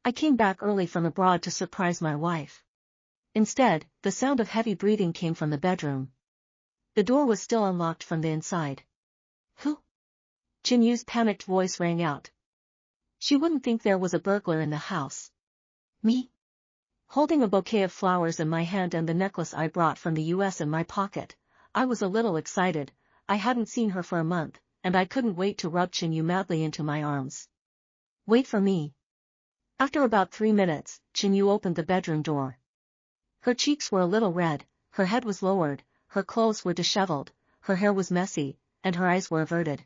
I came back early from abroad to surprise my wife. Instead, the sound of heavy breathing came from the bedroom. The door was still unlocked from the inside. Who? Chin Yu's panicked voice rang out. She wouldn't think there was a burglar in the house. Me? Holding a bouquet of flowers in my hand and the necklace I brought from the US in my pocket, I was a little excited. I hadn't seen her for a month, and I couldn't wait to rub Chin Yu madly into my arms. Wait for me. After about 3 minutes, Chin Yu opened the bedroom door. Her cheeks were a little red, her head was lowered, her clothes were disheveled, her hair was messy, and her eyes were averted.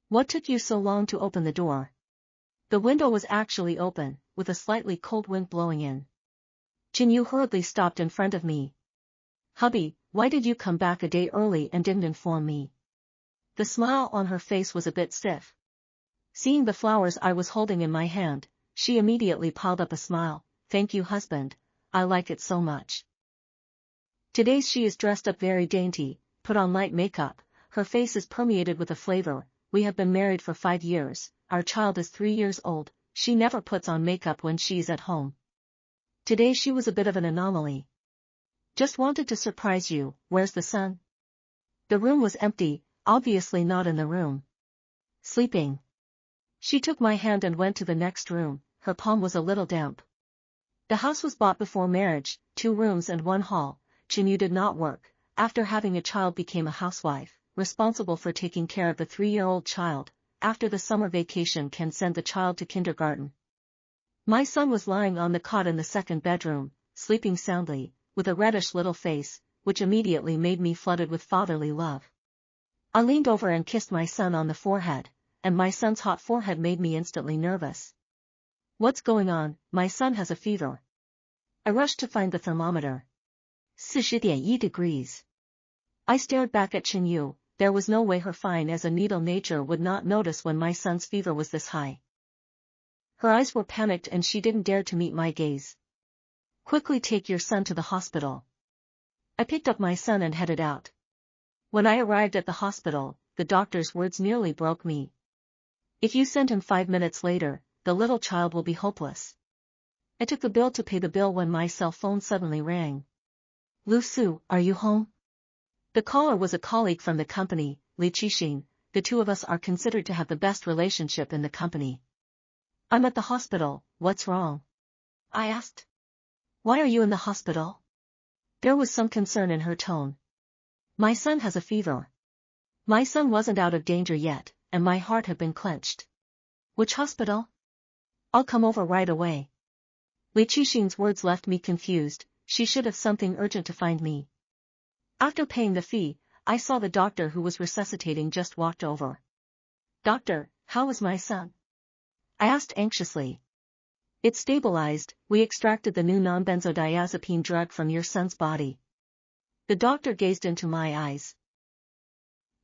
What took you so long to open the door? The window was actually open, with a slightly cold wind blowing in. Chin Yu hurriedly stopped in front of me. Hubby, why did you come back a day early and didn't inform me? The smile on her face was a bit stiff. Seeing the flowers I was holding in my hand, she immediately piled up a smile. Thank you, husband, I like it so much. Today she is dressed up very dainty, put on light makeup, her face is permeated with a flavor. We have been married for 5 years, our child is 3 years old, she never puts on makeup when she's at home. Today she was a bit of an anomaly. Just wanted to surprise you. Where's the son? The room was empty, obviously not in the room. Sleeping. She took my hand and went to the next room, her palm was a little damp. The house was bought before marriage, 2 rooms and 1 hall. Chin Yu did not work, after having a child became a housewife, responsible for taking care of the 3-year-old child. After the summer vacation can send the child to kindergarten. My son was lying on the cot in the 2nd bedroom, sleeping soundly, with a reddish little face, which immediately made me flooded with fatherly love. I leaned over and kissed my son on the forehead, and my son's hot forehead made me instantly nervous. What's going on? My son has a fever. I rushed to find the thermometer. 40.1 degrees. I stared back at Chin Yu. There was no way her fine as a needle nature would not notice when my son's fever was this high. Her eyes were panicked and she didn't dare to meet my gaze. Quickly take your son to the hospital. I picked up my son and headed out. When I arrived at the hospital, the doctor's words nearly broke me. If you send him 5 minutes later, the little child will be hopeless. I took the bill to pay the bill when my cell phone suddenly rang. Lu Su, are you home? The caller was a colleague from the company, Li Qixing. The two of us are considered to have the best relationship in the company. I'm at the hospital, what's wrong? I asked. Why are you in the hospital? There was some concern in her tone. My son has a fever. My son wasn't out of danger yet, and my heart had been clenched. Which hospital? I'll come over right away. Li Qixing's words left me confused. She should have something urgent to find me. After paying the fee, I saw the doctor who was resuscitating just walked over. Doctor, how is my son? I asked anxiously. It's stabilized, we extracted the new non-benzodiazepine drug from your son's body. The doctor gazed into my eyes.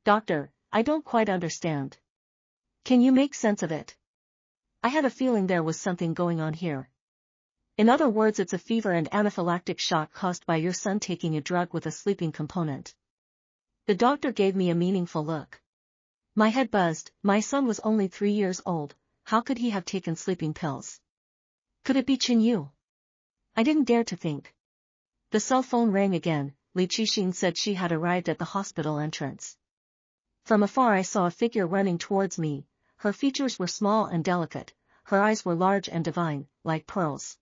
Doctor, I don't quite understand. Can you make sense of it? I had a feeling there was something going on here. In other words, it's a fever and anaphylactic shock caused by your son taking a drug with a sleeping component. The doctor gave me a meaningful look. My head buzzed. My son was only 3 years old, how could he have taken sleeping pills? Could it be Chin Yu? I didn't dare to think. The cell phone rang again. Li Qixing said she had arrived at the hospital entrance. From afar I saw a figure running towards me. Her features were small and delicate, her eyes were large and divine, like pearls.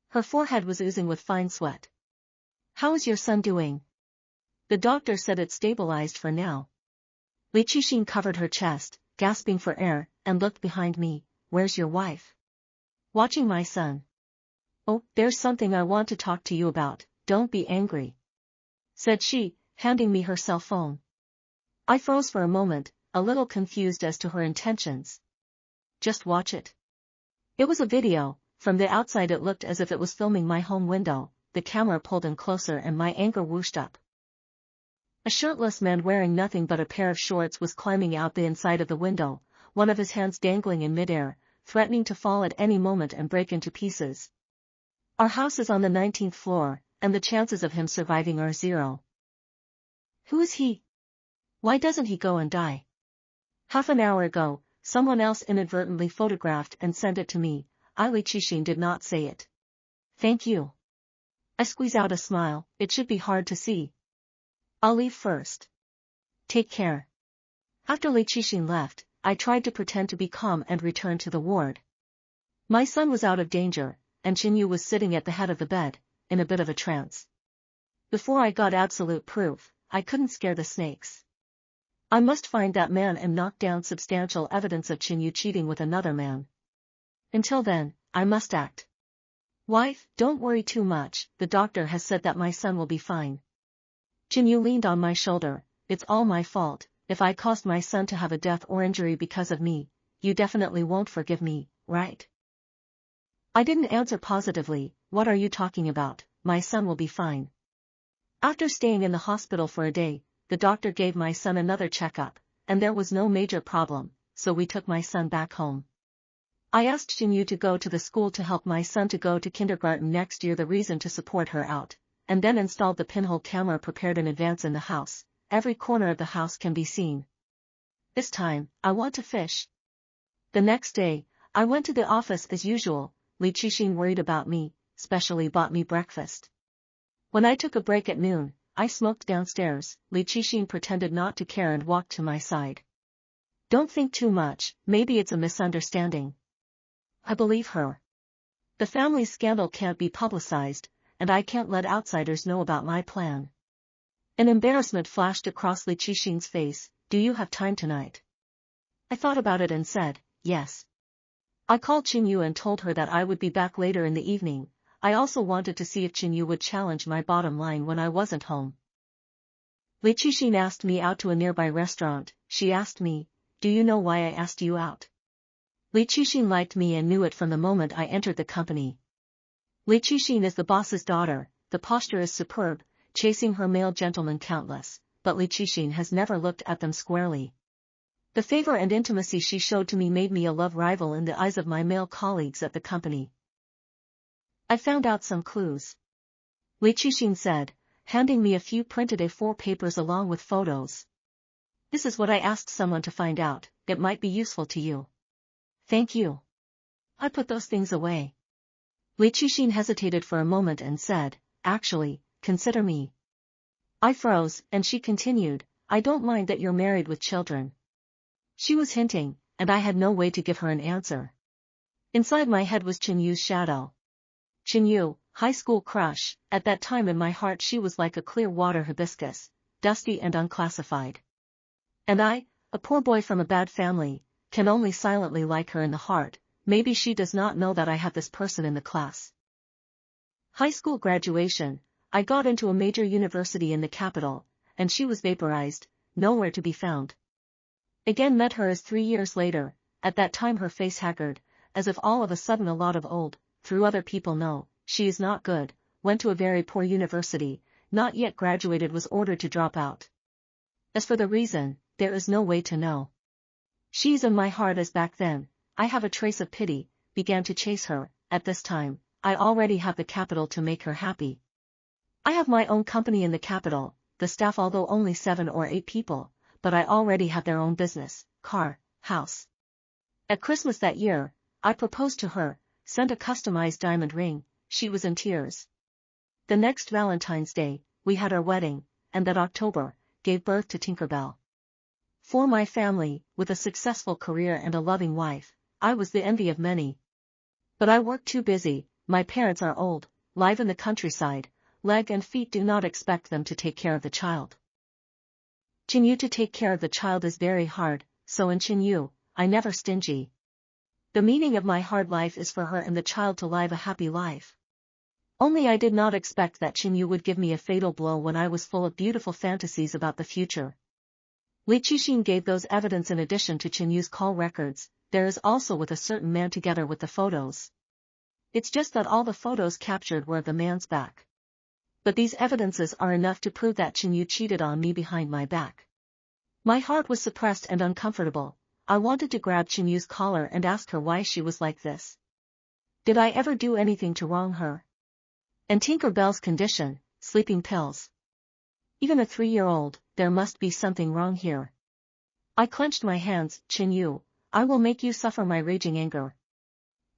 Her forehead was oozing with fine sweat. How is your son doing? The doctor said it's stabilized for now. Li Qixing covered her chest, gasping for air, and looked behind me. Where's your wife? Watching my son. Oh, there's something I want to talk to you about, don't be angry, said she, handing me her cell phone. I froze for a moment, a little confused as to her intentions. Just watch it. It was a video. From the outside it looked as if it was filming my home window. The camera pulled in closer and my anger whooshed up. A shirtless man wearing nothing but a pair of shorts was climbing out the inside of the window, one of his hands dangling in midair, threatening to fall at any moment and break into pieces. Our house is on the 19th floor, and the chances of him surviving are 0. Who is he? Why doesn't he go and die? Half an hour ago, someone else inadvertently photographed and sent it to me. Li Qixing did not say it. Thank you. I squeeze out a smile, it should be hard to see. I'll leave first. Take care. After Li Qixing left, I tried to pretend to be calm and return to the ward. My son was out of danger, and Qinyu was sitting at the head of the bed, in a bit of a trance. Before I got absolute proof, I couldn't scare the snakes. I must find that man and knock down substantial evidence of Qinyu cheating with another man. Until then, I must act. Wife, don't worry too much, the doctor has said that my son will be fine. Qinyu leaned on my shoulder, it's all my fault, if I caused my son to have a death or injury because of me, you definitely won't forgive me, right? I didn't answer positively, what are you talking about, my son will be fine. After staying in the hospital for a day, the doctor gave my son another checkup, and there was no major problem, so we took my son back home. I asked Qinyu to go to the school to help my son to go to kindergarten next year, the reason to support her out, and then installed the pinhole camera prepared in advance in the house. Every corner of the house can be seen. This time, I want to fish. The next day, I went to the office as usual. Li Qixing worried about me, specially bought me breakfast. When I took a break at noon, I smoked downstairs. Li Qixing pretended not to care and walked to my side. Don't think too much, maybe it's a misunderstanding. I believe her. The family scandal can't be publicized, and I can't let outsiders know about my plan. An embarrassment flashed across Li Qixing's face. Do you have time tonight? I thought about it and said, yes. I called Qinyu and told her that I would be back later in the evening. I also wanted to see if Qinyu would challenge my bottom line when I wasn't home. Li Qixing asked me out to a nearby restaurant. She asked me, do you know why I asked you out? Li Qixing liked me and knew it from the moment I entered the company. Li Qixing is the boss's daughter, the posture is superb, chasing her male gentlemen countless, but Li Qixing has never looked at them squarely. The favor and intimacy she showed to me made me a love rival in the eyes of my male colleagues at the company. I found out some clues. Li Qixing said, handing me a few printed A4 papers along with photos. This is what I asked someone to find out, it might be useful to you. Thank you. I put those things away. Li Qixing hesitated for a moment and said, actually, consider me. I froze, and she continued, I don't mind that you're married with children. She was hinting, and I had no way to give her an answer. Inside my head was Qinyu's shadow. Qinyu, high school crush, at that time in my heart she was like a clear water hibiscus, dusty and unclassified. And I, a poor boy from a bad family, can only silently like her in the heart. Maybe she does not know that I have this person in the class. High school graduation, I got into a major university in the capital, and she was vaporized, nowhere to be found. Again met her as 3 years later, at that time her face haggard, as if all of a sudden a lot of old, through other people know, she is not good, went to a very poor university, not yet graduated, was ordered to drop out. As for the reason, there is no way to know. She's in my heart as back then, I have a trace of pity, began to chase her. At this time, I already have the capital to make her happy. I have my own company in the capital, the staff although only 7 or 8 people, but I already have their own business, car, house. At Christmas that year, I proposed to her, sent a customized diamond ring, she was in tears. The next Valentine's Day, we had our wedding, and that October, gave birth to Tinkerbell. For my family, with a successful career and a loving wife, I was the envy of many. But I worked too busy, my parents are old, live in the countryside, leg and feet do not expect them to take care of the child. Qinyu to take care of the child is very hard, so in Qinyu, I never stingy. The meaning of my hard life is for her and the child to live a happy life. Only I did not expect that Qinyu would give me a fatal blow when I was full of beautiful fantasies about the future. Li Qixing gave those evidence in addition to Qinyu's call records, there is also with a certain man together with the photos. It's just that all the photos captured were of the man's back. But these evidences are enough to prove that Qinyu cheated on me behind my back. My heart was suppressed and uncomfortable. I wanted to grab Qinyu's collar and ask her why she was like this. Did I ever do anything to wrong her? And Tinkerbell's condition, sleeping pills. Even a 3-year-old, there must be something wrong here. I clenched my hands. Qinyu, I will make you suffer my raging anger.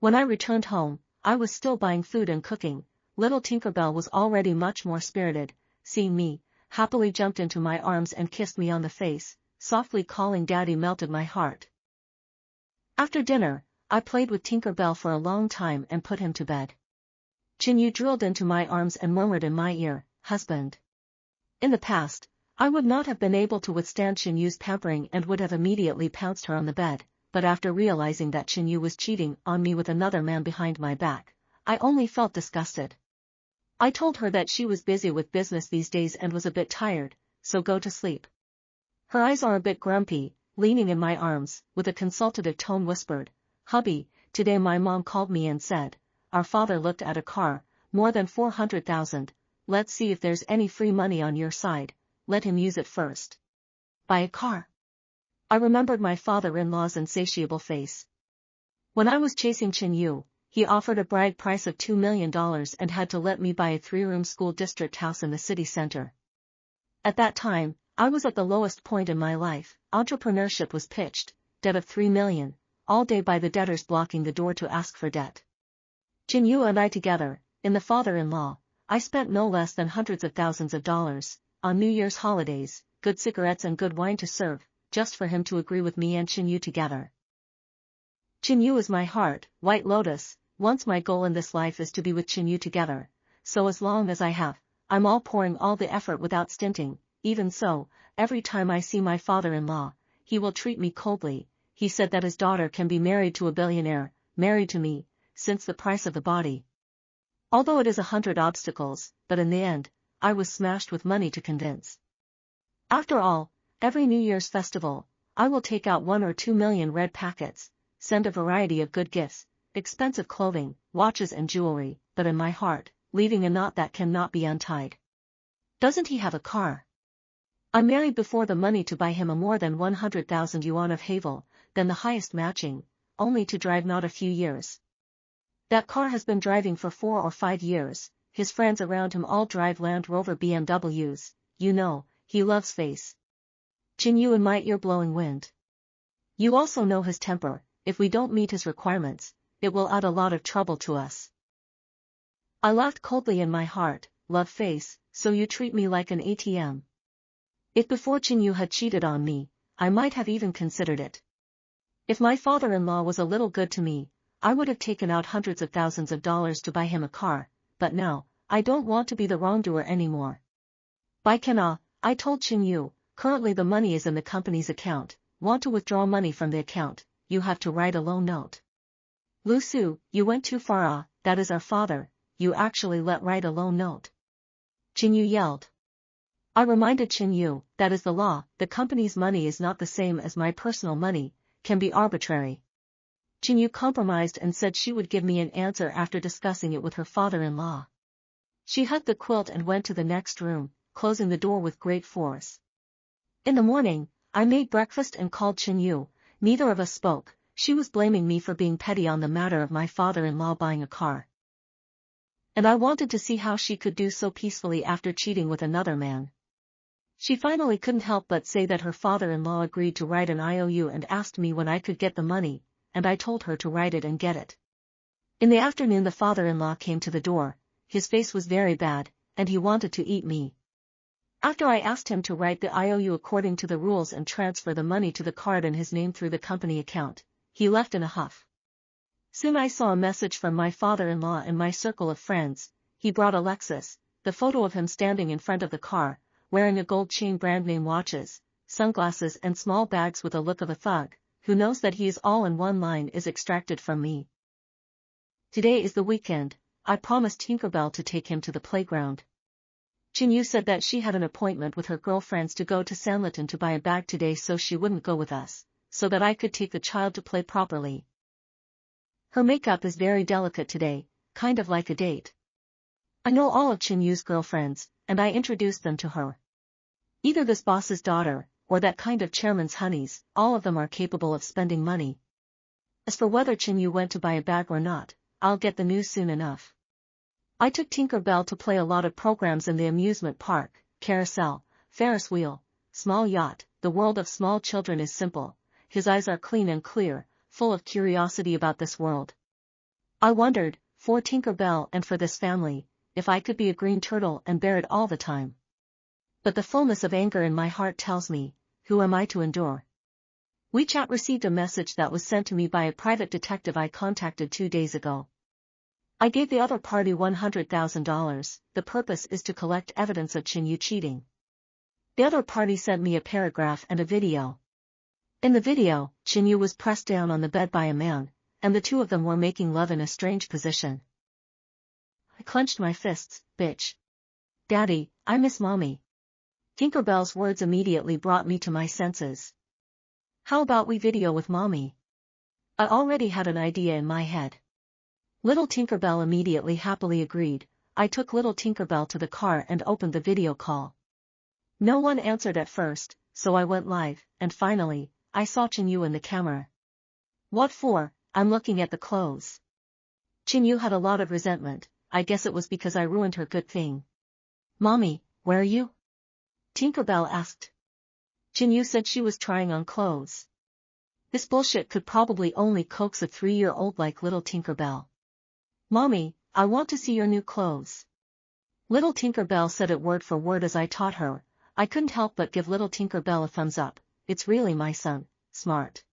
When I returned home, I was still buying food and cooking. Little Tinkerbell was already much more spirited, seeing me, happily jumped into my arms and kissed me on the face, softly calling Daddy melted my heart. After dinner, I played with Tinkerbell for a long time and put him to bed. Chinyu drilled into my arms and murmured in my ear, "Husband." In the past, I would not have been able to withstand Chinyu's pampering and would have immediately pounced her on the bed, but after realizing that Chinyu was cheating on me with another man behind my back, I only felt disgusted. I told her that she was busy with business these days and was a bit tired, so go to sleep. Her eyes are a bit grumpy, leaning in my arms, with a consultative tone whispered, "Hubby, today my mom called me and said, our father looked at a car, more than 400,000, let's see if there's any free money on your side, let him use it first." Buy a car? I remembered my father-in-law's insatiable face. When I was chasing Chinyu, he offered a bride price of $2 million and had to let me buy a 3-room school district house in the city center. At that time, I was at the lowest point in my life. Entrepreneurship was pitched, debt of $3 million, all day by the debtors blocking the door to ask for debt. Chinyu and I together, in the father-in-law, I spent no less than hundreds of thousands of dollars, on New Year's holidays, good cigarettes and good wine to serve, just for him to agree with me and Chinyu together. Chinyu is my heart, White Lotus. Once my goal in this life is to be with Chinyu together, so as long as I have, I'm all pouring all the effort without stinting. Even so, every time I see my father-in-law, he will treat me coldly. He said that his daughter can be married to a billionaire, married to me, since the price of the body. Although it is 100 obstacles, but in the end, I was smashed with money to convince. After all, every New Year's festival, I will take out 1 or 2 million red packets, send a variety of good gifts, expensive clothing, watches and jewelry, but in my heart, leaving a knot that cannot be untied. Doesn't he have a car? I married before the money to buy him a more than 100,000 yuan of Havel, then the highest matching, only to drive not a few years. That car has been driving for 4 or 5 years, his friends around him all drive Land Rover BMWs, you know, he loves face. Chinyu in my ear blowing wind. You also know his temper, if we don't meet his requirements, it will add a lot of trouble to us. I laughed coldly in my heart, love face, so you treat me like an ATM. If before Chinyu had cheated on me, I might have even considered it. If my father-in-law was a little good to me, I would have taken out hundreds of thousands of dollars to buy him a car, but now, I don't want to be the wrongdoer anymore. By Kana, I told Chinyu, currently the money is in the company's account, want to withdraw money from the account, you have to write a loan note. Lu Su, you went too far that is our father, you actually let write a loan note. Chinyu yelled. I reminded Chinyu, that is the law, the company's money is not the same as my personal money, can be arbitrary. Chinyu compromised and said she would give me an answer after discussing it with her father-in-law. She hugged the quilt and went to the next room, closing the door with great force. In the morning, I made breakfast and called Chinyu, neither of us spoke. She was blaming me for being petty on the matter of my father-in-law buying a car. And I wanted to see how she could do so peacefully after cheating with another man. She finally couldn't help but say that her father-in-law agreed to write an IOU and asked me when I could get the money, and I told her to write it and get it. In the afternoon the father-in-law came to the door, his face was very bad, and he wanted to eat me. After I asked him to write the IOU according to the rules and transfer the money to the card in his name through the company account, he left in a huff. Soon I saw a message from my father-in-law in my circle of friends. He brought a Lexus, the photo of him standing in front of the car, wearing a gold chain, brand name watches, sunglasses and small bags with a look of a thug, who knows that he is all in one line is extracted from me. Today is the weekend, I promised Tinkerbell to take him to the playground. Chinyu said that she had an appointment with her girlfriends to go to Sanlitun to buy a bag today, so she wouldn't go with us, so that I could take the child to play properly. Her makeup is very delicate today, kind of like a date. I know all of Chinyu's girlfriends, and I introduced them to her. Either this boss's daughter, or that kind of chairman's honeys, all of them are capable of spending money. As for whether Chinyu went to buy a bag or not, I'll get the news soon enough. I took Tinkerbell to play a lot of programs in the amusement park, carousel, Ferris wheel, small yacht. The world of small children is simple, his eyes are clean and clear, full of curiosity about this world. I wondered, for Tinker Bell and for this family, if I could be a green turtle and bear it all the time. But the fullness of anger in my heart tells me, who am I to endure? WeChat received a message that was sent to me by a private detective I contacted 2 days ago. I gave the other party $100,000, the purpose is to collect evidence of Chin Yu cheating. The other party sent me a paragraph and a video. In the video, Chin Yu was pressed down on the bed by a man, and the two of them were making love in a strange position. I clenched my fists. Bitch. Daddy, I miss Mommy. Tinker Bell's words immediately brought me to my senses. How about we video with Mommy? I already had an idea in my head. Little Tinker Bell immediately happily agreed. I took Little Tinker Bell to the car and opened the video call. No one answered at first, so I went live, and finally, I saw Chin Yu in the camera. What for? I'm looking at the clothes. Chin Yu had a lot of resentment. I guess it was because I ruined her good thing. Mommy, where are you? Tinker Bell asked. Chin Yu said she was trying on clothes. This bullshit could probably only coax a 3-year-old like Little Tinker Bell. Mommy, I want to see your new clothes. Little Tinker Bell said it word for word as I taught her. I couldn't help but give Little Tinker Bell a thumbs up. It's really my son, smart.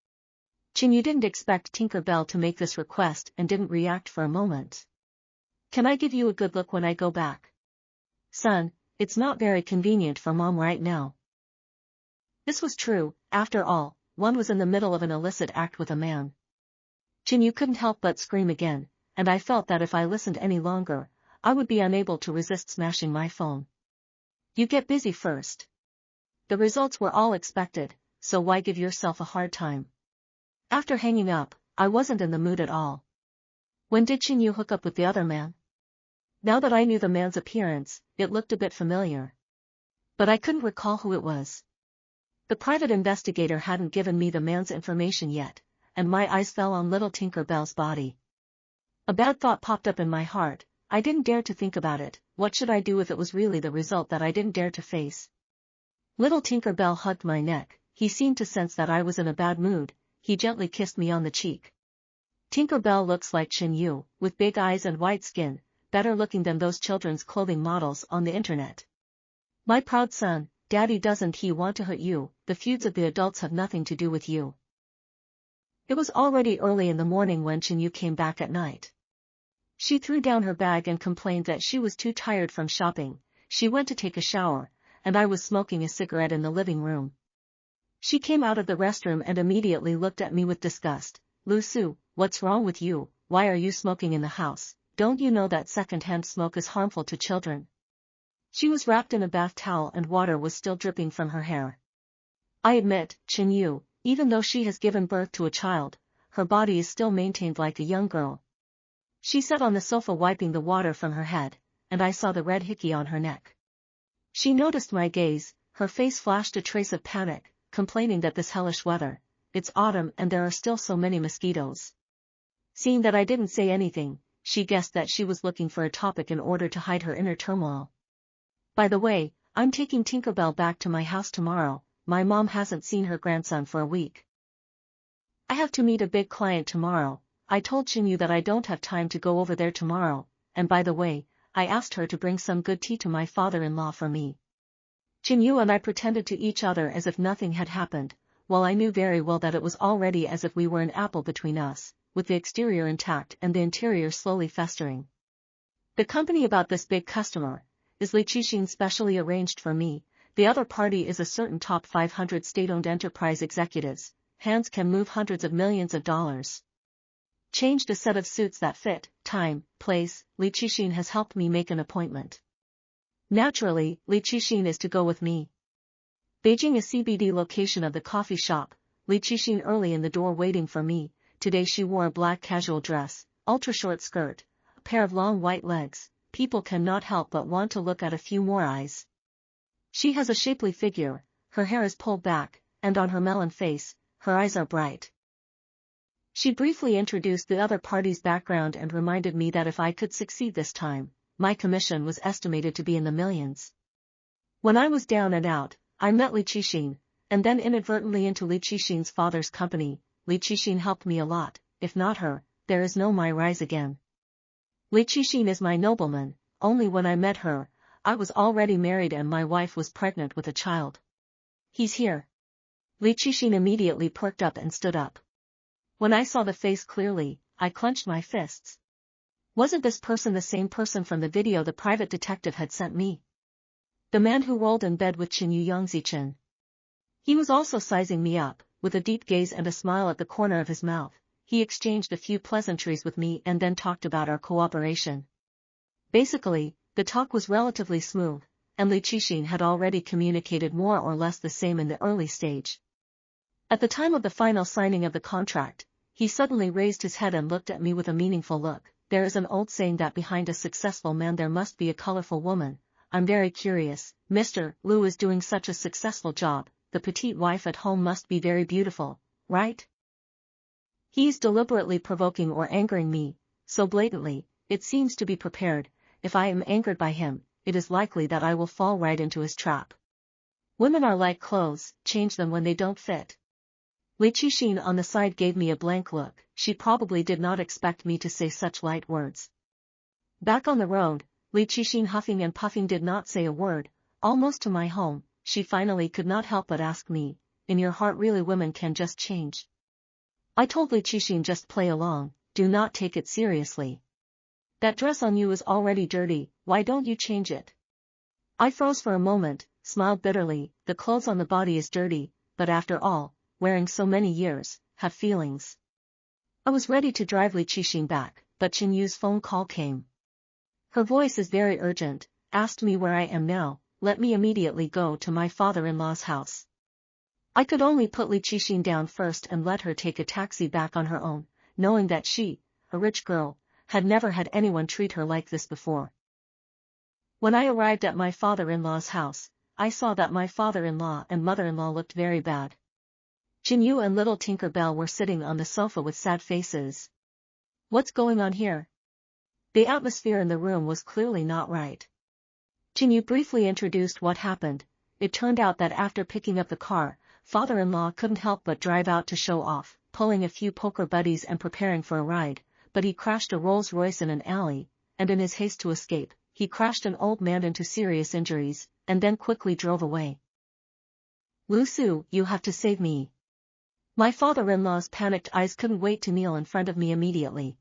Chin Yu didn't expect Tinker Bell to make this request and didn't react for a moment. Can I give you a good look when I go back? Son, it's not very convenient for Mom right now. This was true, after all, one was in the middle of an illicit act with a man. Chin Yu couldn't help but scream again, and I felt that if I listened any longer, I would be unable to resist smashing my phone. You get busy first. The results were all expected, so why give yourself a hard time? After hanging up, I wasn't in the mood at all. When did Chin Yu hook up with the other man? Now that I knew the man's appearance, it looked a bit familiar. But I couldn't recall who it was. The private investigator hadn't given me the man's information yet, and my eyes fell on Little Tinker Bell's body. A bad thought popped up in my heart. I didn't dare to think about it. What should I do if it was really the result that I didn't dare to face? Little Tinker Bell hugged my neck. He seemed to sense that I was in a bad mood. He gently kissed me on the cheek. Tinker Bell looks like Chin Yu, with big eyes and white skin, better looking than those children's clothing models on the internet. My proud son, Daddy, doesn't he want to hurt you? The feuds of the adults have nothing to do with you. It was already early in the morning when Chin Yu came back at night. She threw down her bag and complained that she was too tired from shopping. She went to take a shower, and I was smoking a cigarette in the living room. She came out of the restroom and immediately looked at me with disgust. Lu Su, what's wrong with you? Why are you smoking in the house? Don't you know that secondhand smoke is harmful to children? She was wrapped in a bath towel and water was still dripping from her hair. I admit, Chin Yu, even though she has given birth to a child, her body is still maintained like a young girl. She sat on the sofa wiping the water from her head, and I saw the red hickey on her neck. She noticed my gaze, her face flashed a trace of panic, complaining that this hellish weather, it's autumn and there are still so many mosquitoes. Seeing that I didn't say anything, she guessed that she was looking for a topic in order to hide her inner turmoil. By the way, I'm taking Tinker Bell back to my house tomorrow. My mom hasn't seen her grandson for a week. I have to meet a big client tomorrow. I told Chin Yu that I don't have time to go over there tomorrow, and by the way, I asked her to bring some good tea to my father-in-law for me. Chin Yu and I pretended to each other as if nothing had happened, while I knew very well that it was already as if we were an apple between us, with the exterior intact and the interior slowly festering. The company about this big customer is Li Qixin specially arranged for me. The other party is a certain top 500 state-owned enterprise executives. Hands can move hundreds of millions of dollars. Changed a set of suits that fit, time, place. Li Qixin has helped me make an appointment. Naturally, Li Qixin is to go with me. Beijing, a CBD location of the coffee shop. Li Qixin early in the door waiting for me. Today she wore a black casual dress, ultra-short skirt, a pair of long white legs. People cannot help but want to look at a few more eyes. She has a shapely figure, her hair is pulled back, and on her melon face, her eyes are bright. She briefly introduced the other party's background and reminded me that if I could succeed this time, my commission was estimated to be in the millions. When I was down and out, I met Li Qixin, and then inadvertently into Li Qixin's father's company. Li Qixin helped me a lot, if not her, there is no my rise again. Li Qixin is my nobleman. Only when I met her, I was already married and my wife was pregnant with a child. He's here. Li Qixin immediately perked up and stood up. When I saw the face clearly, I clenched my fists. Wasn't this person the same person from the video the private detective had sent me? The man who rolled in bed with Qinyu Yangzichen. He was also sizing me up, with a deep gaze and a smile at the corner of his mouth. He exchanged a few pleasantries with me and then talked about our cooperation. Basically, the talk was relatively smooth, and Li Qixin had already communicated more or less the same in the early stage. At the time of the final signing of the contract, he suddenly raised his head and looked at me with a meaningful look. There is an old saying that behind a successful man there must be a colorful woman. I'm very curious. Mr. Liu is doing such a successful job, the petite wife at home must be very beautiful, right? He's deliberately provoking or angering me, so blatantly, it seems to be prepared. If I am angered by him, it is likely that I will fall right into his trap. Women are like clothes, change them when they don't fit. Li Qixin on the side gave me a blank look. She probably did not expect me to say such light words. Back on the road, Li Qixin huffing and puffing did not say a word. Almost to my home, she finally could not help but ask me, in your heart really women can just change? I told Li Qixin just play along, do not take it seriously. That dress on you is already dirty, why don't you change it? I froze for a moment, smiled bitterly. The clothes on the body is dirty, but after all, wearing so many years, have feelings. I was ready to drive Li Qixin back, but Qinyu's phone call came. Her voice is very urgent, asked me where I am now, let me immediately go to my father-in-law's house. I could only put Li Qixin down first and let her take a taxi back on her own, knowing that she, a rich girl, had never had anyone treat her like this before. When I arrived at my father-in-law's house, I saw that my father-in-law and mother-in-law looked very bad. Qinyu and little Tinker Bell were sitting on the sofa with sad faces. What's going on here? The atmosphere in the room was clearly not right. Qinyu briefly introduced what happened. It turned out that after picking up the car, father-in-law couldn't help but drive out to show off, pulling a few poker buddies and preparing for a ride, but he crashed a Rolls-Royce in an alley, and in his haste to escape, he crashed an old man into serious injuries, and then quickly drove away. Lu Su, you have to save me. My father-in-law's panicked eyes couldn't wait to kneel in front of me immediately.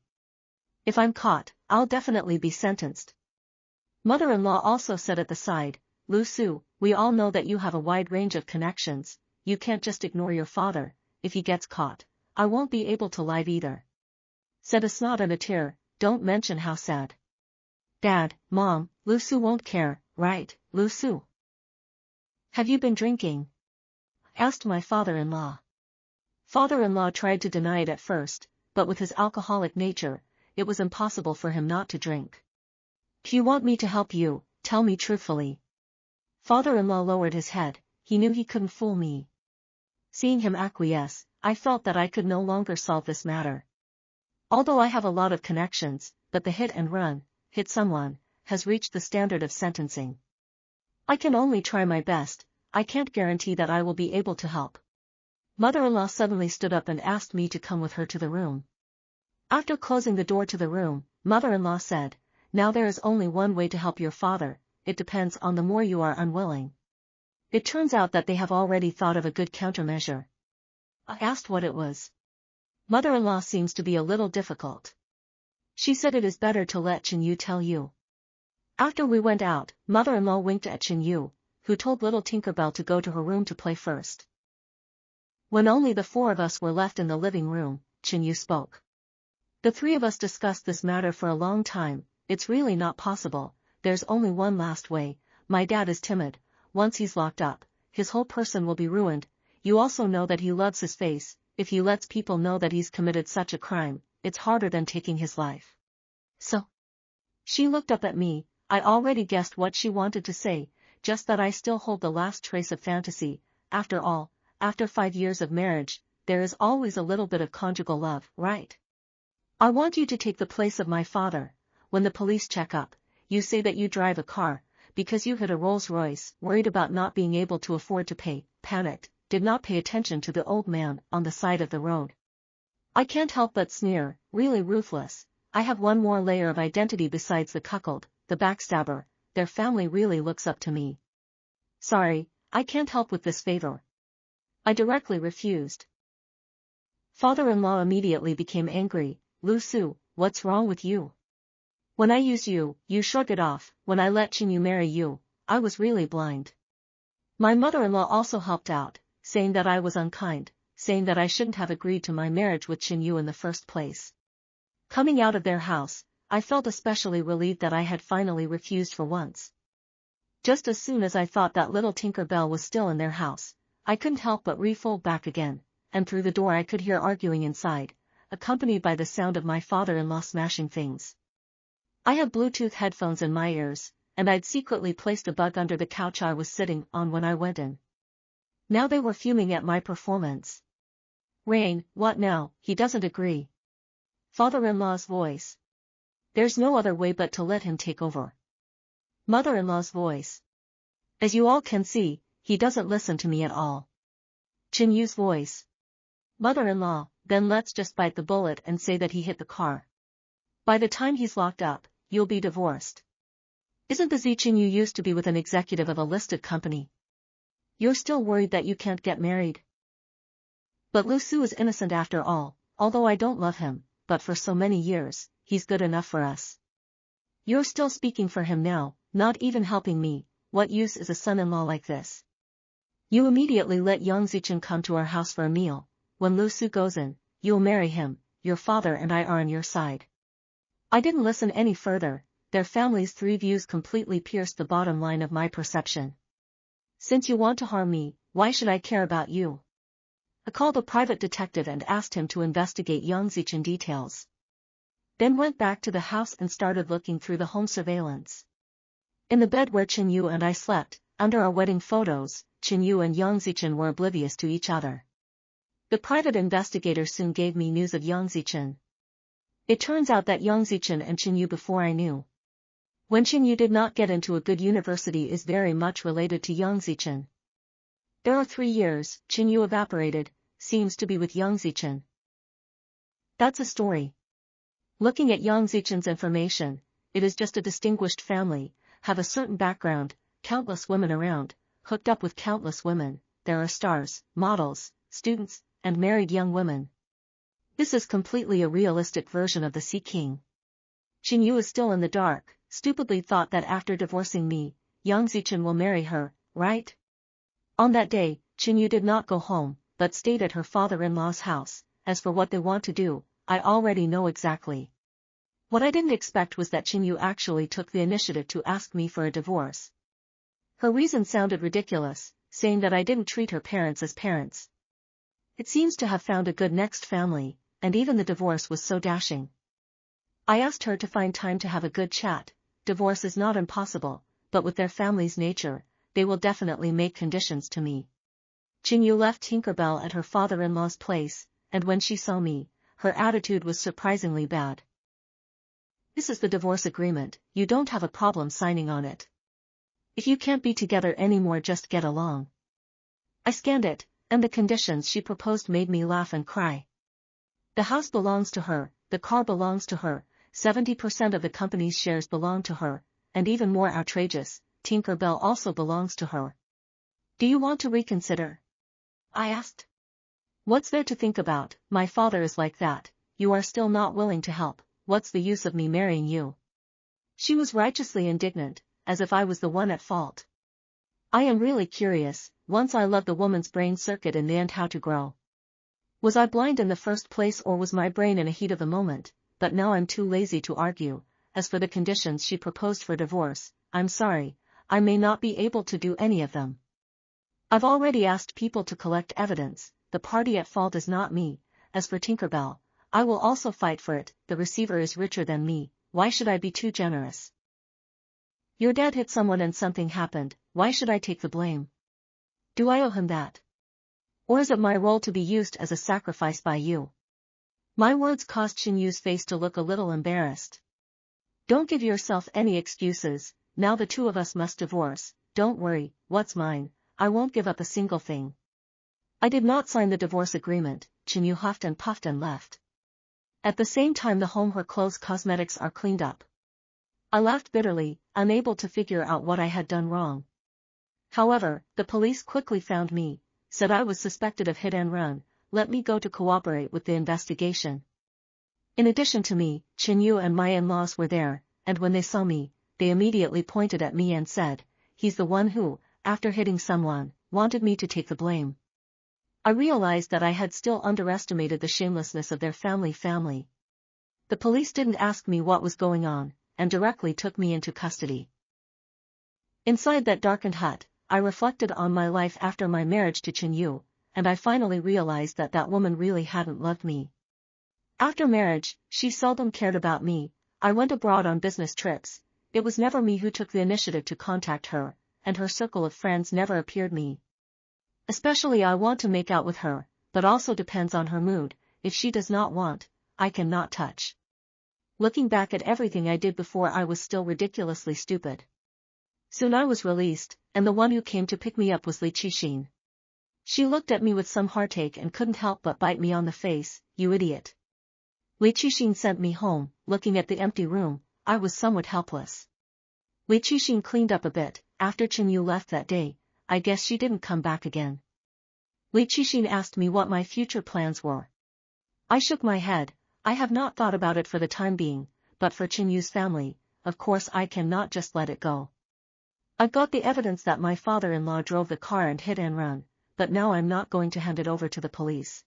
If I'm caught, I'll definitely be sentenced. Mother-in-law also said at the side, Lu Su, we all know that you have a wide range of connections, you can't just ignore your father. If he gets caught, I won't be able to live either. Said a snot and a tear, don't mention how sad. Dad, Mom, Lu Su won't care, right, Lu Su? Have you been drinking? Asked my father-in-law. Father-in-law tried to deny it at first, but with his alcoholic nature, it was impossible for him not to drink. If you want me to help you, tell me truthfully. Father-in-law lowered his head, he knew he couldn't fool me. Seeing him acquiesce, I felt that I could no longer solve this matter. Although I have a lot of connections, but the hit and run, hit someone, has reached the standard of sentencing. I can only try my best, I can't guarantee that I will be able to help. Mother-in-law suddenly stood up and asked me to come with her to the room. After closing the door to the room, mother-in-law said, now there is only one way to help your father, it depends on the more you are unwilling. It turns out that they have already thought of a good countermeasure. I asked what it was. Mother-in-law seems to be a little difficult. She said it is better to let Qinyu tell you. After we went out, mother-in-law winked at Qinyu, who told little Tinkerbell to go to her room to play first. When only the four of us were left in the living room, Qinyu spoke. The three of us discussed this matter for a long time. It's really not possible, there's only one last way. My dad is timid, once he's locked up, his whole person will be ruined. You also know that he loves his face, if he lets people know that he's committed such a crime, it's harder than taking his life. So? She looked up at me, I already guessed what she wanted to say, just that I still hold the last trace of fantasy. After all, after 5 years of marriage, there is always a little bit of conjugal love, right? I want you to take the place of my father. When the police check up, you say that you drive a car, because you hit a Rolls-Royce, worried about not being able to afford to pay, panicked, did not pay attention to the old man on the side of the road. I can't help but sneer, really ruthless. I have one more layer of identity besides the cuckold, the backstabber. Their family really looks up to me. Sorry, I can't help with this favor. I directly refused. Father-in-law immediately became angry. Lu Su, what's wrong with you? When I use you, you shrug it off. When I let Qinyu marry you, I was really blind. My mother-in-law also helped out, saying that I was unkind, saying that I shouldn't have agreed to my marriage with Qinyu in the first place. Coming out of their house, I felt especially relieved that I had finally refused for once. Just as soon as I thought that little Tinker Bell was still in their house, I couldn't help but refold back again, and through the door I could hear arguing inside, accompanied by the sound of my father-in-law smashing things. I had Bluetooth headphones in my ears, and I'd secretly placed a bug under the couch I was sitting on when I went in. Now they were fuming at my performance. Rain, what now? He doesn't agree. Father-in-law's voice. There's no other way but to let him take over. Mother-in-law's voice. As you all can see, he doesn't listen to me at all. Qinyu's voice. Mother-in-law, then let's just bite the bullet and say that he hit the car. By the time he's locked up, you'll be divorced. Isn't the Qinyu used to be with an executive of a listed company? You're still worried that you can't get married? But Lu Su is innocent after all, although I don't love him, but for so many years, he's good enough for us. You're still speaking for him now, not even helping me. What use is a son-in-law like this? You immediately let Yang Zichen come to our house for a meal. When Lu Su goes in, you'll marry him. Your father and I are on your side. I didn't listen any further. Their family's three views completely pierced the bottom line of my perception. Since you want to harm me, why should I care about you? I called a private detective and asked him to investigate Yang Zichen details. Then went back to the house and started looking through the home surveillance. In the bed where Qinyu and I slept, under our wedding photos, Qinyu and Yang Zichen were oblivious to each other. The private investigator soon gave me news of Yang Zichen. It turns out that Yang Zichen and Qinyu before I knew. When Qinyu did not get into a good university is very much related to Yang Zichen. There are 3 years, Qinyu evaporated, seems to be with Yang Zichen. That's a story. Looking at Yang Zichen's information, it is just a distinguished family, have a certain background, countless women around, hooked up with countless women, there are stars, models, students, and married young women. This is completely a realistic version of the Sea King. Qinyu is still in the dark, stupidly thought that after divorcing me, Yang Zichen will marry her, right? On that day, Qinyu did not go home, but stayed at her father-in-law's house. As for what they want to do, I already know exactly. What I didn't expect was that Qinyu actually took the initiative to ask me for a divorce. Her reason sounded ridiculous, saying that I didn't treat her parents as parents. It seems to have found a good next family, and even the divorce was so dashing. I asked her to find time to have a good chat. Divorce is not impossible, but with their family's nature, they will definitely make conditions to me. Qinyu left Tinkerbell at her father-in-law's place, and when she saw me, her attitude was surprisingly bad. This is the divorce agreement, you don't have a problem signing on it. If you can't be together anymore, just get along. I scanned it, and the conditions she proposed made me laugh and cry. The house belongs to her, the car belongs to her, 70% of the company's shares belong to her, and even more outrageous, Tinkerbell also belongs to her. Do you want to reconsider? I asked. What's there to think about? My father is like that. You are still not willing to help. What's the use of me marrying you? She was righteously indignant, as if I was the one at fault. I am really curious, once I loved the woman's brain circuit in the end how to grow. Was I blind in the first place, or was my brain in a heat of the moment? But now I'm too lazy to argue. As for the conditions she proposed for divorce, I'm sorry, I may not be able to do any of them. I've already asked people to collect evidence. The party at fault is not me. As for Tinkerbell, I will also fight for it. The receiver is richer than me. Why should I be too generous? Your dad hit someone and something happened. Why should I take the blame? Do I owe him that? Or is it my role to be used as a sacrifice by you? My words caused Qinyu's face to look a little embarrassed. Don't give yourself any excuses. Now the two of us must divorce. Don't worry, what's mine, I won't give up a single thing. I did not sign the divorce agreement. Chinyu huffed and puffed and left. At the same time the home where clothes cosmetics are cleaned up. I laughed bitterly, unable to figure out what I had done wrong. However, the police quickly found me, said I was suspected of hit and run, let me go to cooperate with the investigation. In addition to me, Chinyu and my in-laws were there, and when they saw me, they immediately pointed at me and said, he's the one who, after hitting someone, wanted me to take the blame. I realized that I had still underestimated the shamelessness of their family. The police didn't ask me what was going on, and directly took me into custody. Inside that darkened hut, I reflected on my life after my marriage to Chinyu, and I finally realized that that woman really hadn't loved me. After marriage, she seldom cared about me. I went abroad on business trips. It was never me who took the initiative to contact her, and her circle of friends never appeared me. Especially I want to make out with her, but also depends on her mood. If she does not want, I cannot touch. Looking back at everything I did before, I was still ridiculously stupid. Soon I was released, and the one who came to pick me up was Li Qixin. She looked at me with some heartache and couldn't help but bite me on the face, you idiot. Li Qixin sent me home. Looking at the empty room, I was somewhat helpless. Li Qixin cleaned up a bit. After Chinyu left that day, I guess she didn't come back again. Li Qixin asked me what my future plans were. I shook my head. I have not thought about it for the time being, but for Chinyu's family, of course I cannot just let it go. I've got the evidence that my father-in-law drove the car and hit and run, but now I'm not going to hand it over to the police.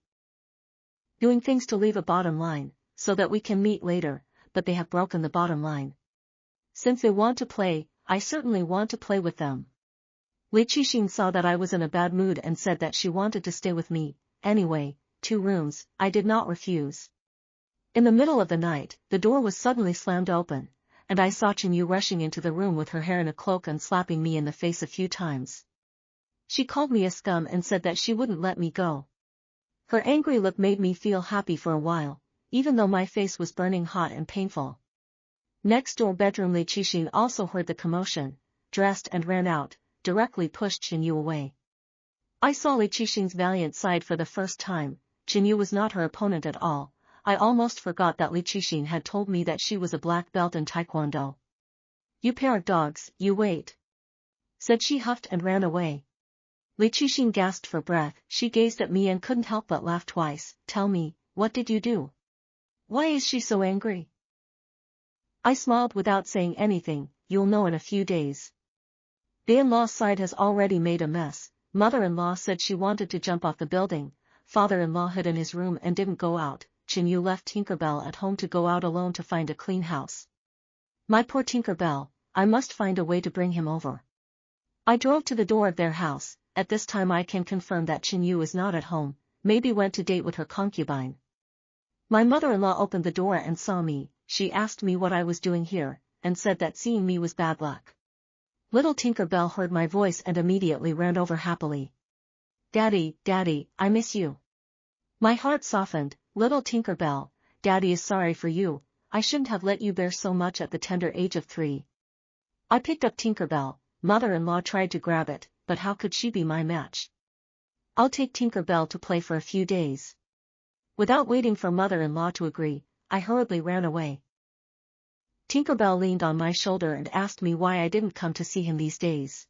Doing things to leave a bottom line, so that we can meet later, but they have broken the bottom line. Since they want to play, I certainly want to play with them. Li Qixin saw that I was in a bad mood and said that she wanted to stay with me. Anyway, 2 rooms, I did not refuse. In the middle of the night, the door was suddenly slammed open, and I saw Chinyu rushing into the room with her hair in a cloak and slapping me in the face a few times. She called me a scum and said that she wouldn't let me go. Her angry look made me feel happy for a while, even though my face was burning hot and painful. Next door bedroom Li Qixin also heard the commotion, dressed and ran out, directly pushed Chinyu away. I saw Li Qixin's valiant side for the first time. Chinyu was not her opponent at all. I almost forgot that Li Qixin had told me that she was a black belt in Taekwondo. You pair of dogs, you wait, said she, huffed and ran away. Li Qixin gasped for breath. She gazed at me and couldn't help but laugh twice. Tell me, what did you do? Why is she so angry? I smiled without saying anything. You'll know in a few days. The in-law side has already made a mess. Mother-in-law said she wanted to jump off the building. Father-in-law hid in his room and didn't go out. Chinyu left Tinkerbell at home to go out alone to find a clean house. My poor Tinkerbell, I must find a way to bring him over. I drove to the door of their house. At this time I can confirm that Chinyu is not at home, maybe went to date with her concubine. My mother-in-law opened the door and saw me. She asked me what I was doing here, and said that seeing me was bad luck. Little Tinkerbell heard my voice and immediately ran over happily. Daddy, Daddy, I miss you. My heart softened. Little Tinkerbell, Daddy is sorry for you. I shouldn't have let you bear so much at the tender age of 3. I picked up Tinkerbell. Mother-in-law tried to grab it, but how could she be my match? I'll take Tinkerbell to play for a few days. Without waiting for mother-in-law to agree, I hurriedly ran away. Tinkerbell leaned on my shoulder and asked me why I didn't come to see him these days.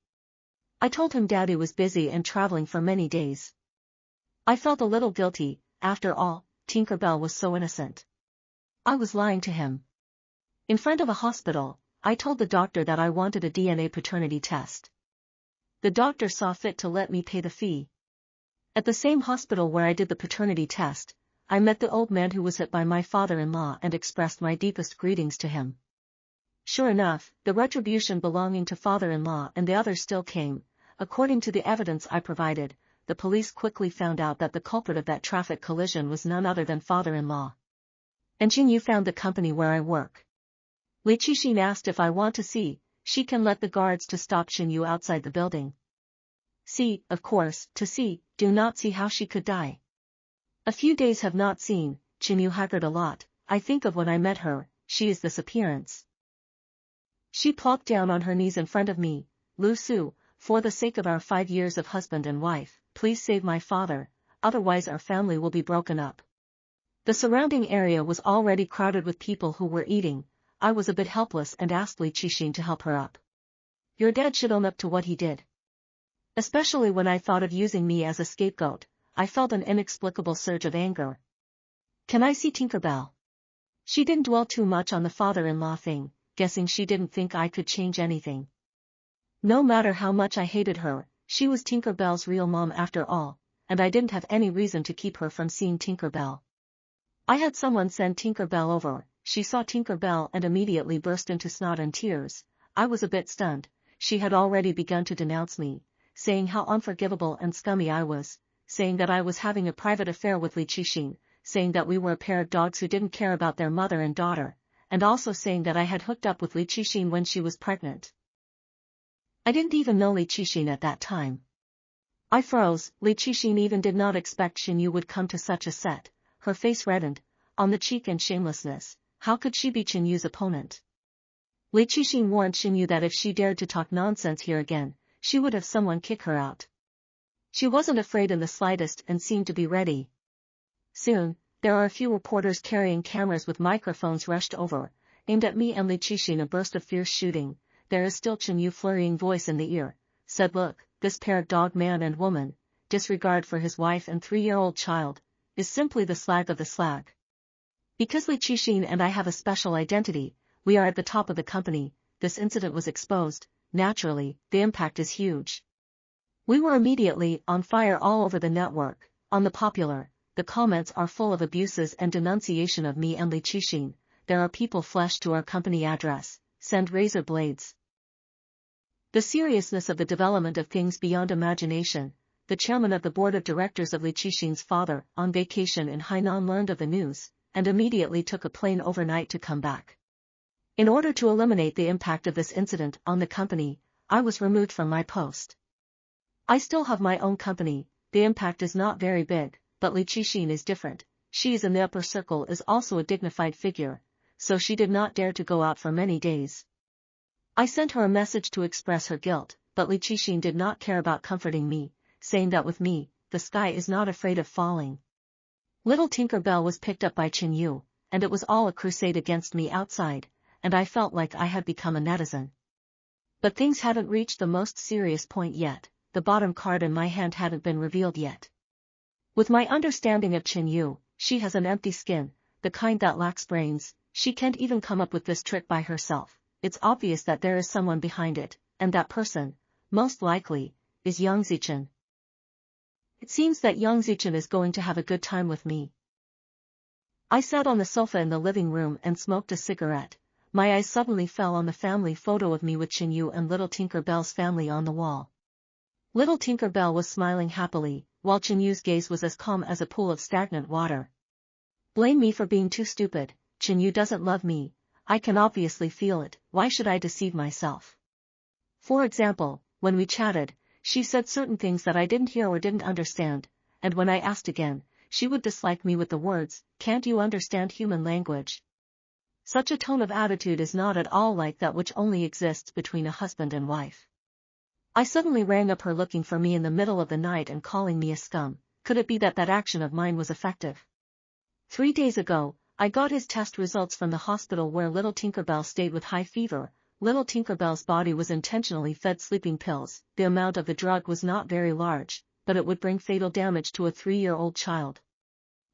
I told him Daddy was busy and traveling for many days. I felt a little guilty. After all, Tinkerbell was so innocent. I was lying to him. In front of a hospital, I told the doctor that I wanted a DNA paternity test. The doctor saw fit to let me pay the fee. At the same hospital where I did the paternity test, I met the old man who was hit by my father-in-law and expressed my deepest greetings to him. Sure enough, the retribution belonging to father-in-law and the others still came. According to the evidence I provided, the police quickly found out that the culprit of that traffic collision was none other than father-in-law. And Chinyu found the company where I work. Li Qixin asked if I want to see. She can let the guards to stop Chinyu outside the building. See, of course, to see, do not see how she could die. A few days have not seen, Chinyu haggard a lot. I think of when I met her, she is this appearance. She plopped down on her knees in front of me. Lu Su, for the sake of our 5 years of husband and wife, please save my father. otherwise our family will be broken up. The surrounding area was already crowded with people who were eating. I was a bit helpless and asked Li Qixin to help her up. Your dad should own up to what he did. Especially when I thought of using me as a scapegoat, I felt an inexplicable surge of anger. Can I see Tinkerbell? She didn't dwell too much on the father-in-law thing, guessing she didn't think I could change anything. No matter how much I hated her, she was Tinkerbell's real mom after all, and I didn't have any reason to keep her from seeing Tinkerbell. I had someone send Tinkerbell over. She saw Tinkerbell and immediately burst into snot and tears. I was a bit stunned. She had already begun to denounce me, saying how unforgivable and scummy I was, saying that I was having a private affair with Li Qixin, saying that we were a pair of dogs who didn't care about their mother and daughter, and also saying that I had hooked up with Li Qixin when she was pregnant. I didn't even know Li Qixin at that time. I froze. Li Qixin even did not expect Xinyu would come to such a set. Her face reddened, on the cheek and shamelessness. How could she be Qinyu's opponent? Li Qixin warned Xinyu that if she dared to talk nonsense here again, she would have someone kick her out. She wasn't afraid in the slightest and seemed to be ready. Soon, there are a few reporters carrying cameras with microphones rushed over, aimed at me and Li Qixin. A burst of fierce shooting. There is still Xinyu flurrying voice in the ear, said look, this pair of dog man and woman, disregard for his wife and 3-year-old child, is simply the slag of the slag. Because Li Qixin and I have a special identity, we are at the top of the company. This incident was exposed. Naturally, the impact is huge. We were immediately on fire all over the network. On the Popular, the comments are full of abuses and denunciation of me and Li Qixin. There are people flashed to our company address, send razor blades. The seriousness of the development of things beyond imagination. The chairman of the board of directors of Li Qixin's father, on vacation in Hainan, learned of the news, and immediately took a plane overnight to come back. In order to eliminate the impact of this incident on the company, I was removed from my post. I still have my own company. The impact is not very big, but Li Qixin is different. She is in the upper circle, is also a dignified figure, so she did not dare to go out for many days. I sent her a message to express her guilt, but Li Qixin did not care about comforting me, saying that with me, the sky is not afraid of falling. Little Tinkerbell was picked up by Xinyu, and it was all a crusade against me outside, and I felt like I had become a netizen. But things hadn't reached the most serious point yet. The bottom card in my hand hadn't been revealed yet. With my understanding of Xinyu, she has an empty skin, the kind that lacks brains. She can't even come up with this trick by herself. It's obvious that there is someone behind it, and that person, most likely, is Yang Zichen. It seems that Yang Zichen is going to have a good time with me. I sat on the sofa in the living room and smoked a cigarette. My eyes suddenly fell on the family photo of me with Xinyu and little Tinkerbell's family on the wall. Little Tinkerbell was smiling happily, while Qinyu's gaze was as calm as a pool of stagnant water. Blame me for being too stupid. Xinyu doesn't love me. I can obviously feel it. Why should I deceive myself? For example, when we chatted, she said certain things that I didn't hear or didn't understand, and when I asked again, she would dislike me with the words, "Can't you understand human language?" Such a tone of attitude is not at all like that which only exists between a husband and wife. I suddenly rang up her looking for me in the middle of the night and calling me a scum. Could it be that that action of mine was effective? 3 days ago, I got his test results from the hospital where little Tinkerbell stayed with high fever. Little Tinkerbell's body was intentionally fed sleeping pills. The amount of the drug was not very large, but it would bring fatal damage to a 3-year-old child.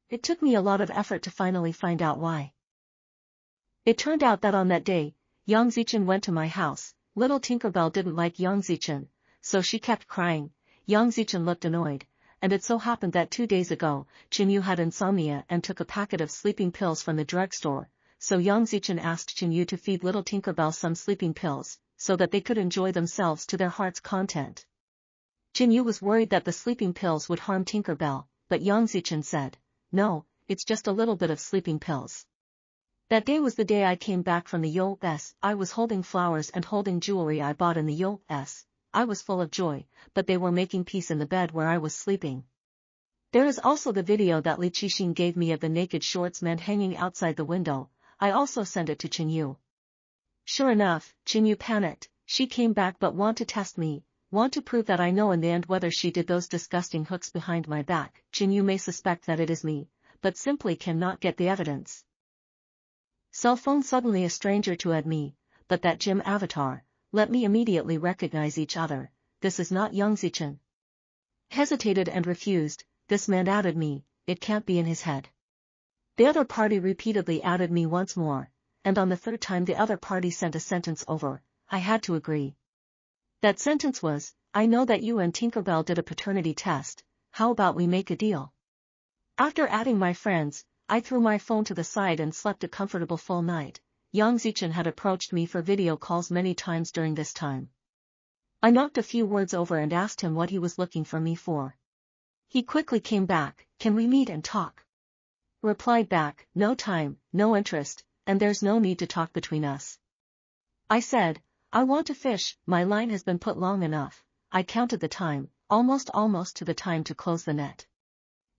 It took me a lot of effort to finally find out why. It turned out that on that day, Yang Zichen went to my house. Little Tinkerbell didn't like Yang Zichen, so she kept crying. Yang Zichen looked annoyed, and it so happened that 2 days ago, Xinyu had insomnia and took a packet of sleeping pills from the drugstore. So Yang Zichen asked Xinyu to feed little Tinkerbell some sleeping pills, so that they could enjoy themselves to their heart's content. Xinyu was worried that the sleeping pills would harm Tinkerbell, but Yang Zichen said, "No, it's just a little bit of sleeping pills." That day was the day I came back from the US. I was holding flowers and holding jewelry I bought in the US. I was full of joy, but they were making peace in the bed where I was sleeping. There is also the video that Li Qixin gave me of the naked shorts men hanging outside the window. I also sent it to Xinyu. Sure enough, Xinyu panicked. She came back but wanted to test me. want to prove that I know in the end whether she did those disgusting hooks behind my back. Jin Yu may suspect that it is me, but simply cannot get the evidence. Cell phone suddenly a stranger to add me, but that Jim avatar, let me immediately recognize each other, this is not Yang Zichen. Hesitated and refused, this man added me, it can't be in his head. The other party repeatedly added me once more, and on the third time the other party sent a sentence over, I had to agree. That sentence was, I know that you and Tinkerbell did a paternity test, how about we make a deal? After adding my friends, I threw my phone to the side and slept a comfortable full night. Yang Zichen had approached me for video calls many times during this time. I knocked a few words over and asked him what he was looking for me for. He quickly came back, can we meet and talk? Replied back, no time, no interest, and there's no need to talk between us. I said, I want to fish, my line has been put long enough. I counted the time, almost to the time to close the net.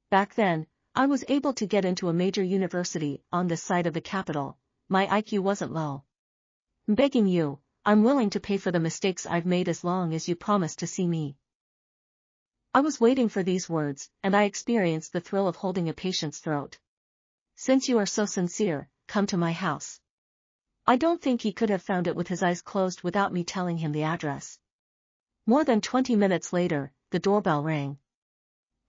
Back then, I was able to get into a major university on this side of the capital, my IQ wasn't low. I'm begging you, I'm willing to pay for the mistakes I've made as long as you promise to see me. I was waiting for these words, and I experienced the thrill of holding a patient's throat. Since you are so sincere, come to my house. I don't think he could have found it with his eyes closed without me telling him the address. More than 20 minutes later, the doorbell rang.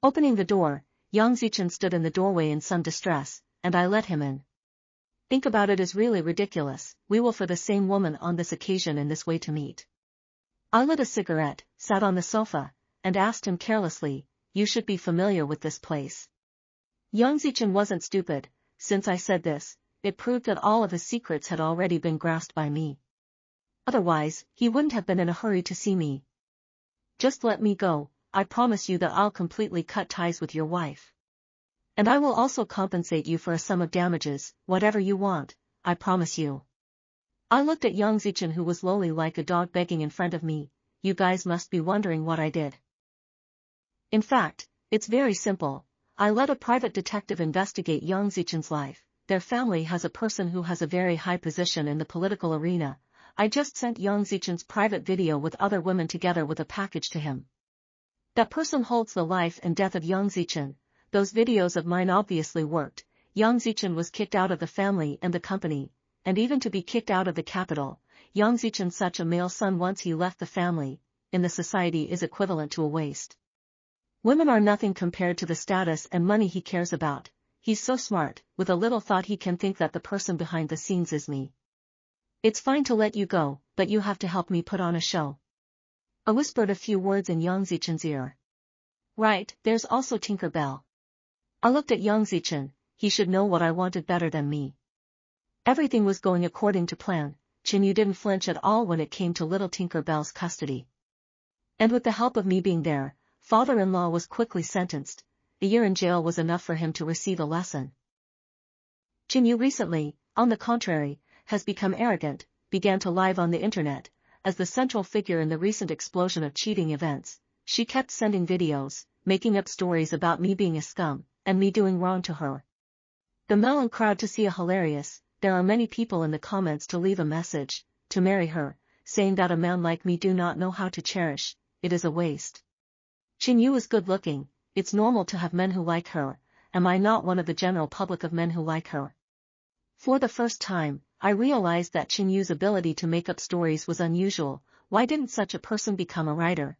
Opening the door, Yang Zichen stood in the doorway in some distress, and I let him in. Think about it is really ridiculous, we will for the same woman on this occasion in this way to meet. I lit a cigarette, sat on the sofa, and asked him carelessly, you should be familiar with this place. Yang Zichen wasn't stupid, since I said this, it proved that all of his secrets had already been grasped by me. Otherwise, he wouldn't have been in a hurry to see me. Just let me go, I promise you that I'll completely cut ties with your wife. And I will also compensate you for a sum of damages, whatever you want, I promise you. I looked at Yang Zichen who was lowly like a dog begging in front of me, you guys must be wondering what I did. In fact, it's very simple, I let a private detective investigate Yang Zichen's life, their family has a person who has a very high position in the political arena, I just sent Yang Zichen's private video with other women together with a package to him. That person holds the life and death of Yang Zichen. Those videos of mine obviously worked. Yang Zichen was kicked out of the family and the company, and even to be kicked out of the capital, Yang Zichen such a male son once he left the family, in the society is equivalent to a waste. Women are nothing compared to the status and money he cares about, he's so smart, with a little thought he can think that the person behind the scenes is me. It's fine to let you go, but you have to help me put on a show. I whispered a few words in Yang Zichen's ear. Right, there's also Tinkerbell. I looked at Yang Zichen, he should know what I wanted better than me. Everything was going according to plan, Jin Yu didn't flinch at all when it came to little Tinkerbell's custody. And with the help of me being there, father-in-law was quickly sentenced, a year in jail was enough for him to receive a lesson. Jin Yu recently, on the contrary, has become arrogant, began to live on the internet, as the central figure in the recent explosion of cheating events, she kept sending videos, making up stories about me being a scum, and me doing wrong to her. The melon crowd to see a hilarious, there are many people in the comments to leave a message, to marry her, saying that a man like me do not know how to cherish, it is a waste. Jin Yu is good looking, it's normal to have men who like her, am I not one of the general public of men who like her? For the first time, I realized that Jin Yu's ability to make up stories was unusual, why didn't such a person become a writer?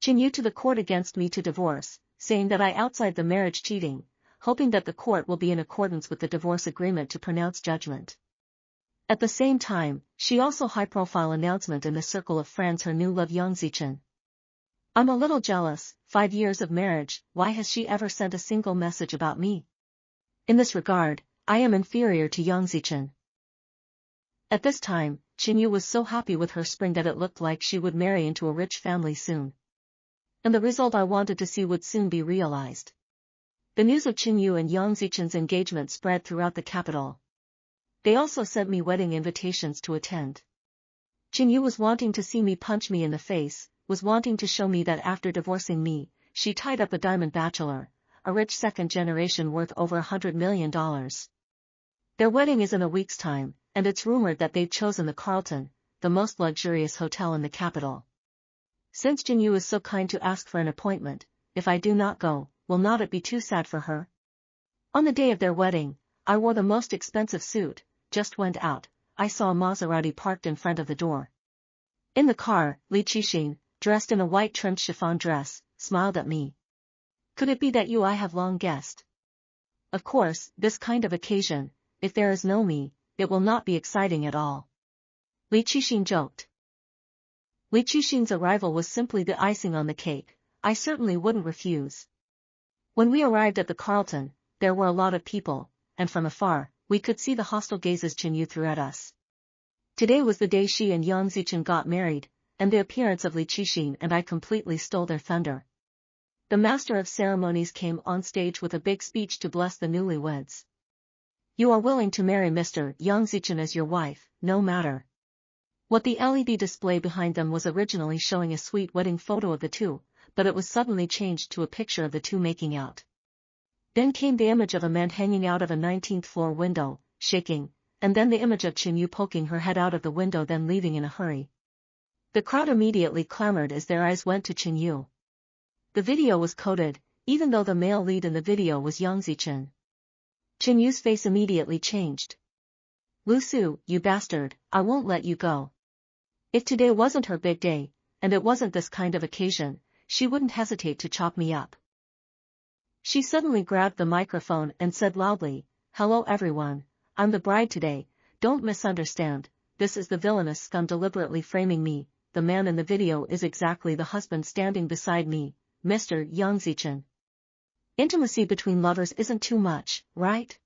Jin Yu to the court against me to divorce, saying that I outside the marriage cheating, hoping that the court will be in accordance with the divorce agreement to pronounce judgment. At the same time, she also high-profile announcement in the circle of friends her new love Yang Zichen. I'm a little jealous, 5 years of marriage, why has she ever sent a single message about me? In this regard, I am inferior to Yang Zichen. At this time, Jin Yu was so happy with her spring that it looked like she would marry into a rich family soon. And the result I wanted to see would soon be realized. The news of Jin Yu and Yang Zichen's engagement spread throughout the capital. They also sent me wedding invitations to attend. Jin Yu was wanting to see me punch me in the face, was wanting to show me that after divorcing me, she tied up a diamond bachelor, a rich second generation worth over $100 million. Their wedding is in a week's time, and it's rumored that they've chosen the Carlton, the most luxurious hotel in the capital. Since Jinyu is so kind to ask for an appointment, if I do not go, will not it be too sad for her? On the day of their wedding, I wore the most expensive suit, just went out, I saw a Maserati parked in front of the door. In the car, Li Qixing, dressed in a white trimmed chiffon dress, smiled at me. Could it be that you I have long guessed? Of course, this kind of occasion, if there is no me, it will not be exciting at all. Li Qixing joked. Li Qixing's arrival was simply the icing on the cake, I certainly wouldn't refuse. When we arrived at the Carlton, there were a lot of people, and from afar, we could see the hostile gazes Jinyu threw at us. Today was the day she and Yang Zichen got married, and the appearance of Li Qixing and I completely stole their thunder. The master of ceremonies came on stage with a big speech to bless the newlyweds. You are willing to marry Mr. Yang Zichen as your wife, no matter what. The LED display behind them was originally showing a sweet wedding photo of the two, but it was suddenly changed to a picture of the two making out. Then came the image of a man hanging out of a 19th floor window, shaking, and then the image of Jinyu poking her head out of the window then leaving in a hurry. The crowd immediately clamored as their eyes went to Jinyu. The video was coded, even though the male lead in the video was Yang Zichen. Jinyu's face immediately changed. Lu Su, you bastard, I won't let you go. If today wasn't her big day, and it wasn't this kind of occasion, she wouldn't hesitate to chop me up. She suddenly grabbed the microphone and said loudly, "Hello everyone, I'm the bride today, don't misunderstand, this is the villainous scum deliberately framing me, the man in the video is exactly the husband standing beside me, Mr. Yang Zichen. Intimacy between lovers isn't too much, right?"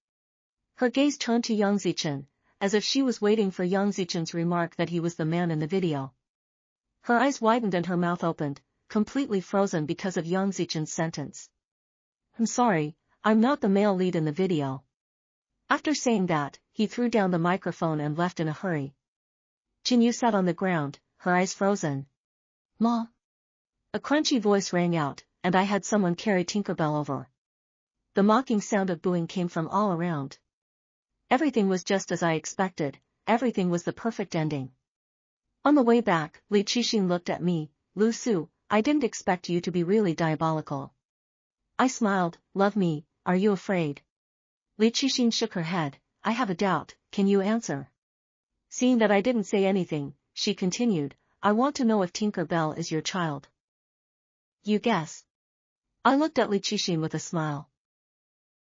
Her gaze turned to Yang Zichen, as if she was waiting for Yang Zichen's remark that he was the man in the video. Her eyes widened and her mouth opened, completely frozen because of Yang Zichen's sentence. "I'm sorry, I'm not the male lead in the video." After saying that, he threw down the microphone and left in a hurry. Jinyu sat on the ground, her eyes frozen. "Ma?" A crunchy voice rang out, and I had someone carry Tinkerbell over. The mocking sound of booing came from all around. Everything was just as I expected, everything was the perfect ending. On the way back, Li Qixing looked at me, "Lu Su, I didn't expect you to be really diabolical." I smiled, "Love me, are you afraid?" Li Qixing shook her head, "I have a doubt, can you answer?" Seeing that I didn't say anything, she continued, "I want to know if Tinkerbell is your child." You guess. I looked at Li Qixing with a smile.